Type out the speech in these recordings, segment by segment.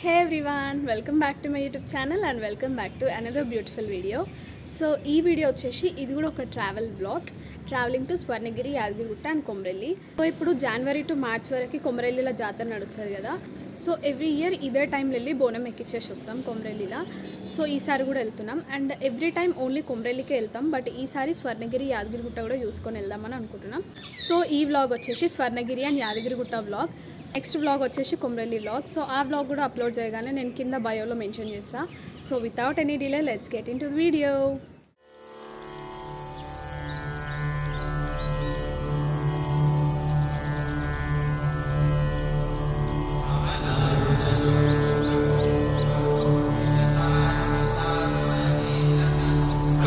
Hey everyone, welcome back to my YouTube channel and welcome back to another beautiful video. So ఈ video వచ్చేసి ఇది కూడా ఒక travel blog, travelling to Swarnagiri, Yadagirigutta and Komuravelli. So ఇప్పుడు జనవరి to March వరకు కొమరెల్లిలో జాతర నడుస్తుంది కదా. సో ఎవ్రీ ఇయర్ ఇదే టైంలో వెళ్ళి బోనం ఎక్కించేసి వస్తాం కొమరెల్లిలో. సో ఈసారి కూడా వెళ్తున్నాం అండ్ ఎవ్రీ టైం ఓన్లీ కొమరెల్లికే వెళ్తాం, బట్ ఈసారి స్వర్ణగిరి, యాదగిరిగుట్ట కూడా చూసుకొని వెళ్దామని అనుకుంటున్నాం. సో ఈ వ్లాగ్ వచ్చేసి Swarnagiri and Yadagirigutta vlog. Next vlog వచ్చేసి కొమరెల్లి వ్లాగ్. సో ఆ వ్లాగ్ కూడా అప్లోడ్ చేయగానే నేను కింద బయోలో మెన్షన్ చేస్తాను. So without any delay let's get into the video.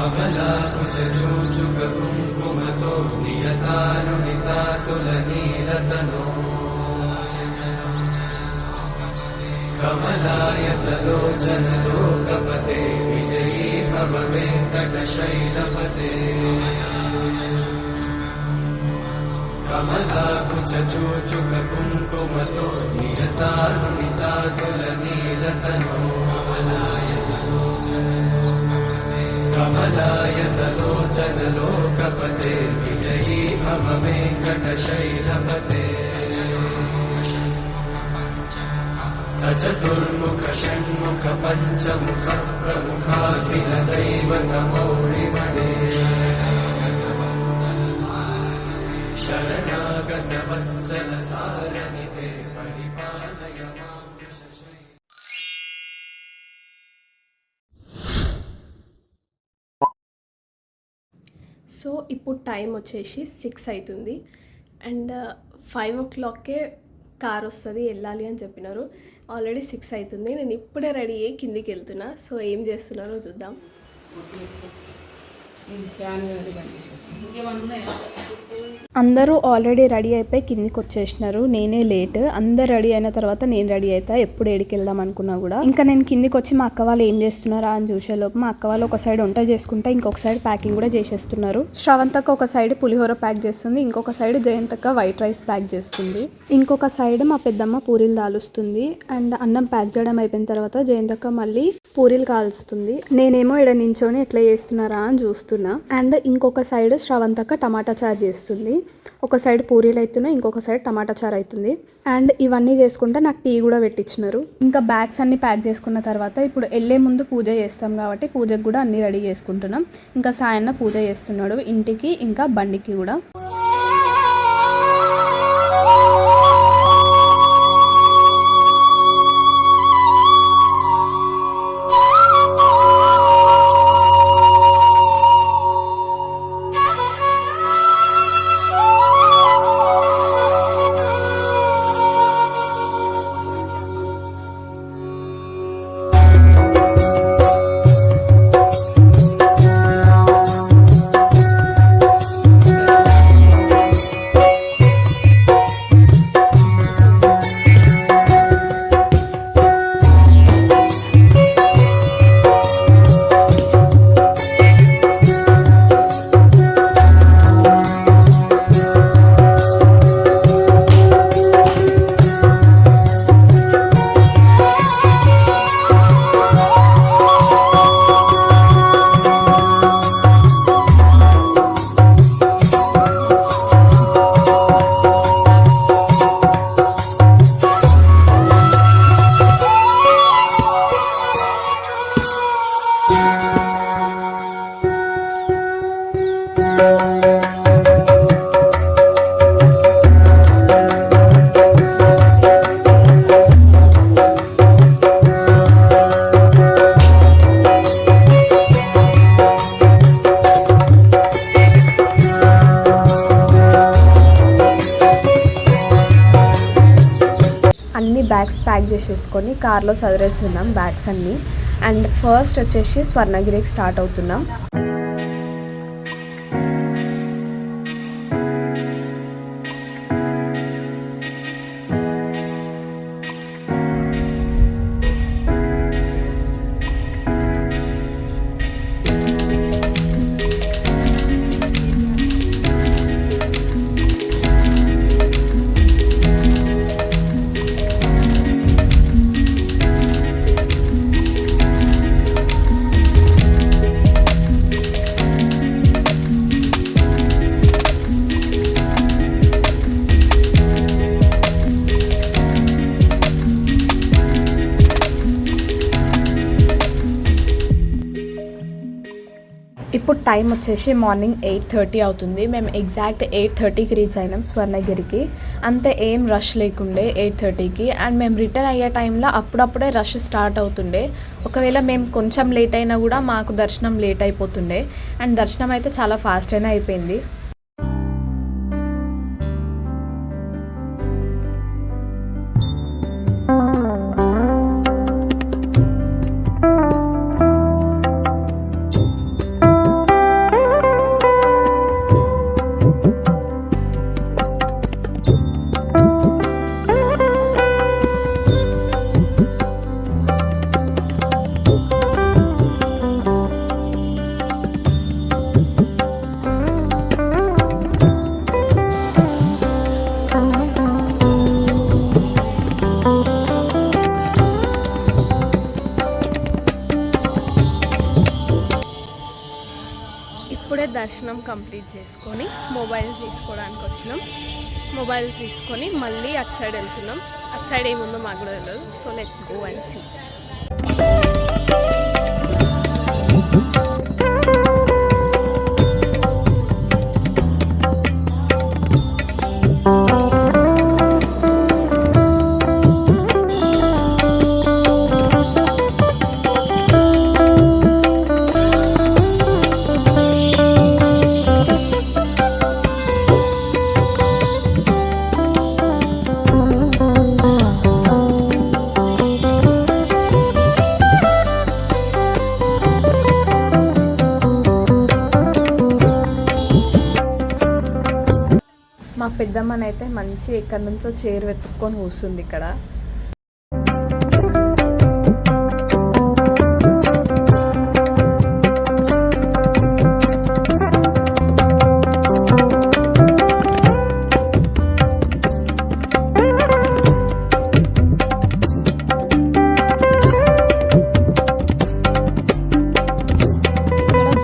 कमलाकुचूचुककुङ्कुमतो नियतानुनितातुलनीलतनो कमलायतलोचनलोकपते विजयी भव वेङ्कटशैलपते कमलाकुचूचुककुङ्कुमतो नियतानुनितातुलनीलतनो कमलायतलोचनलोकपते विजयी भव वेङ्कटशैलपते सचतुर्मुख षण्मुख पञ्चमुख प्रमुखाखिल दैवतमौलिमणे शरणागत वत्सल सारनिधे परिपालय मां यशस्वी. సో ఇప్పుడు టైం వచ్చేసి 6 అవుతుంది అండ్ 5 o'clockకే కార్ వస్తుంది, వెళ్ళాలి అని చెప్పినారు. ఆల్రెడీ 6 అవుతుంది. నేను ఇప్పుడే రెడీ అయ్యి కిందికి వెళ్తున్నా. సో ఏం చేస్తున్నారో చూద్దాం. అందరూ ఆల్రెడీ రెడీ అయిపోయి కిందికి వచ్చేసినారు, నేనే లేట్. అందరు రెడీ అయిన తర్వాత నేను రెడీ అవుతా, ఎప్పుడు ఏడికి వెళ్దాం అనుకున్నా కూడా. ఇంకా నేను కిందికి వచ్చి మా అక్క వాళ్ళు ఏం చేస్తున్నారా అని చూసేలోపు మా అక్క వాళ్ళు ఒక సైడ్ వంట చేసుకుంటే ఇంకొక సైడ్ ప్యాకింగ్ కూడా చేసేస్తున్నారు. శ్రవంతక్క ఒక సైడ్ పులిహోర ప్యాక్ చేస్తుంది, ఇంకొక సైడ్ జయంతక్క వైట్ రైస్ ప్యాక్ చేస్తుంది, ఇంకొక సైడ్ మా పెద్దమ్మ పూరీలు దాలుస్తుంది అండ్ అన్నం ప్యాక్ చేయడం అయిపోయిన తర్వాత జయంతక్క మళ్ళీ పూరీలు కాల్స్తుంది. నేనేమో ఇక్కడ నించొని ఎట్లా చేస్తున్నారా అని చూస్తున్నా. అండ్ ఇంకొక సైడ్ శ్రవంతక్క టమాటా చారు చేస్తుంది, ఒక సైడ్ పూరీలు అవుతున్నాయి, ఇంకొక సైడ్ టమాటా చారు అవుతుంది. అండ్ ఇవన్నీ చేసుకుంటే నాకు టీ కూడా పెట్టించినారు. ఇంకా బ్యాగ్స్ అన్ని ప్యాక్ చేసుకున్న తర్వాత ఇప్పుడు వెళ్ళే ముందు పూజ చేస్తాం కాబట్టి పూజకు కూడా అన్ని రెడీ చేసుకుంటున్నాం. ఇంకా సాయన్న పూజ చేస్తున్నాడు ఇంటికి ఇంకా బండికి కూడా. అన్ని బ్యాగ్స్ ప్యాక్ చేసేసుకొని కార్లో సదిరేస్తున్నాం బ్యాగ్స్ అన్నీ. అండ్ ఫస్ట్ వచ్చేసి స్వర్ణగిరికి స్టార్ట్ అవుతున్నాం. ఇప్పుడు టైం వచ్చేసి మార్నింగ్ 8:30 అవుతుంది. మేము ఎగ్జాక్ట్ 8:30కి రీచ్ అయినాం స్వర్ణగిరికి. అంతే ఏం రష్ లేకుండే 8:30కి. అండ్ మేము రిటర్న్ అయ్యే టైంలో అప్పుడప్పుడే రష్ స్టార్ట్ అవుతుండే. ఒకవేళ మేము కొంచెం లేట్ అయినా కూడా మాకు దర్శనం లేట్ అయిపోతుండే. అండ్ దర్శనం అయితే చాలా ఫాస్ట్ అయినా అయిపోయింది. ఇప్పుడే దర్శనం కంప్లీట్ చేసుకొని మొబైల్స్ తీసుకోవడానికి వచ్చినాం. మొబైల్స్ తీసుకొని మళ్ళీ అటు సైడ్ వెళ్తున్నాం. అటు సైడ్ ఏముందో మాకు కూడా తెలియదు. So let's go and see. మా పెద్దమ్మనైతే మంచి ఎక్కడి నుంచో చైర్ వెతుక్కొని కూర్చుంది ఇక్కడ.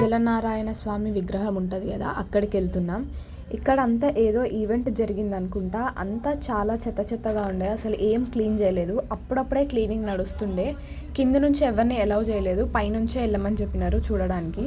జలనారాయణ స్వామి విగ్రహం ఉంటుంది కదా, అక్కడికి వెళ్తున్నాం. ఇక్కడ అంతా ఏదో ఈవెంట్ జరిగింది అనుకుంటా. అంతా చాలా చెత్తగా ఉండే, అసలు ఏం క్లీన్ చేయలేదు. అప్పుడప్పుడే క్లీనింగ్ నడుస్తుండే. కింద నుంచి ఎవరిని అలౌ చేయలేదు, పైనుంచే వెళ్ళమని చెప్పినారు చూడడానికి.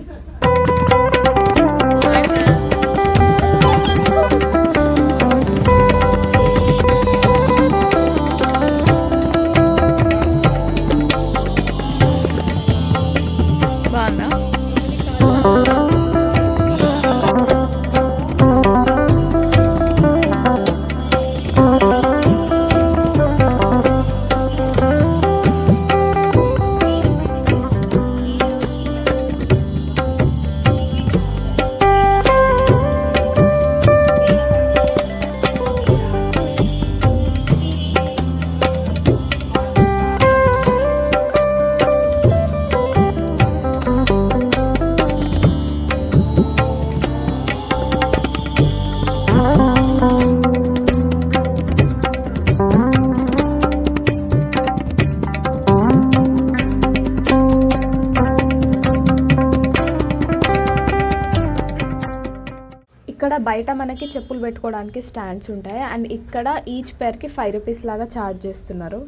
ఇక్కడ బయట మనకి చెప్పులు పెట్టుకోవడానికి స్టాండ్స్ ఉంటాయి. అండ్ ఇక్కడ ఈచ్ పేర్కి 5 రూపీస్ లాగా ఛార్జ్ చేస్తున్నారు.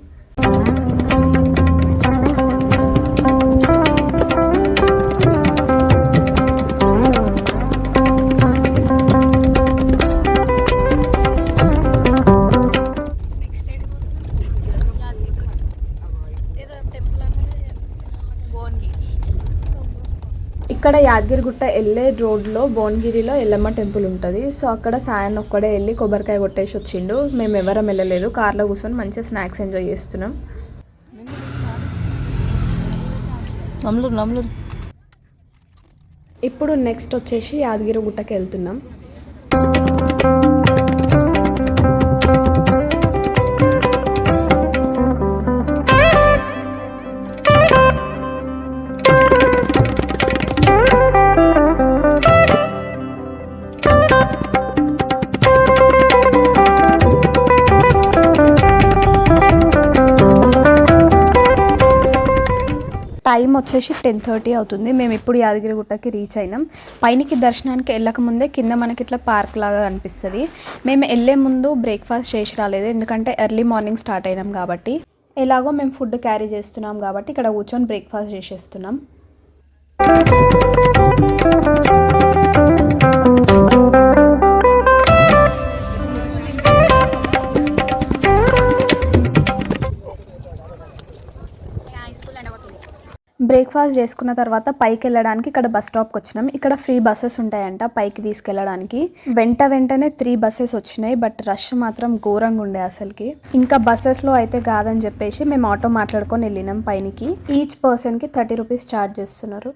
ఇక్కడ యాదగిరిగుట్ట వెళ్ళే రోడ్లో భువనగిరిలో ఎల్లమ్మ టెంపుల్ ఉంటుంది. సో అక్కడ సాయన్ ఒక్కడే వెళ్ళి కొబ్బరికాయ కొట్టేసి వచ్చిండు. మేము ఎవరం వెళ్ళలేదు, కార్లో కూర్చొని మంచిగా స్నాక్స్ ఎంజాయ్ చేస్తున్నాం. ఇప్పుడు నెక్స్ట్ వచ్చేసి యాదగిరిగుట్టకి వెళ్తున్నాం. టైం వచ్చేసి 10:30 అవుతుంది. మేము ఇప్పుడు యాదగిరిగుట్టకి రీచ్ అయినాం. పైనకి దర్శనానికి వెళ్ళకముందే కింద మనకి ఇట్లా పార్క్ లాగా అనిపిస్తుంది. మేము వెళ్ళే ముందు బ్రేక్ఫాస్ట్ చేసి రాలేదు, ఎందుకంటే ఎర్లీ మార్నింగ్ స్టార్ట్ అయినాం కాబట్టి. ఎలాగో మేము ఫుడ్ క్యారీ చేస్తున్నాం కాబట్టి ఇక్కడ కూర్చొని బ్రేక్ఫాస్ట్ చేసేస్తున్నాం. బ్రేక్ఫాస్ట్ చేసుకున్న తర్వాత పైకి వెళ్ళడానికి ఇక్కడ బస్ స్టాప్కి వచ్చినాం. ఇక్కడ ఫ్రీ బస్సెస్ ఉంటాయంట పైకి తీసుకెళ్ళడానికి. వెంటనే 3 బస్సెస్ వచ్చినాయి. బట్ రష్ మాత్రం ఘోరంగా ఉండే అసలుకి. ఇంకా బస్సెస్లో అయితే కాదని చెప్పేసి మేము ఆటో మాట్లాడుకొని వెళ్ళినాం పైనకి. ఈచ్ పర్సన్కి 30 రూపీస్ ఛార్జ్ చేస్తున్నారు.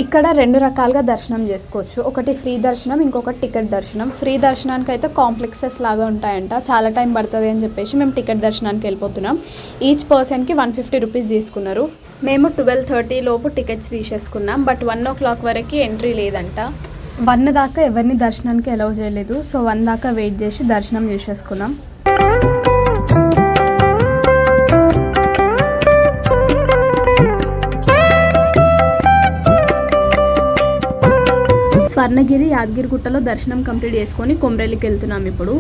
ఇక్కడ 2 రకాలుగా దర్శనం చేసుకోవచ్చు. ఒకటి ఫ్రీ దర్శనం, ఇంకొకటి టికెట్ దర్శనం. ఫ్రీ దర్శనానికి అయితే కాంప్లెక్సెస్ లాగా ఉంటాయంట, చాలా టైం పడుతుంది అని చెప్పేసి మేము టికెట్ దర్శనానికి వెళ్ళిపోతున్నాం. ఈచ్ పర్సన్కి 150 రూపీస్ తీసుకున్నారు. మేము 12:30 లోపు టికెట్స్ తీసేసుకున్నాం. బట్ 1 o'clock వరకు ఎంట్రీ లేదంట. 1 దాకా ఎవరిని దర్శనానికి అలౌ చేయలేదు. సో 1 దాకా వెయిట్ చేసి దర్శనం చేసేసుకున్నాం. స్వర్ణగిరి యాదగిరిగుట్టలో దర్శనం కంప్లీట్ చేసుకొని కొమ్రెల్లికి వెళ్తున్నాం ఇప్పుడు.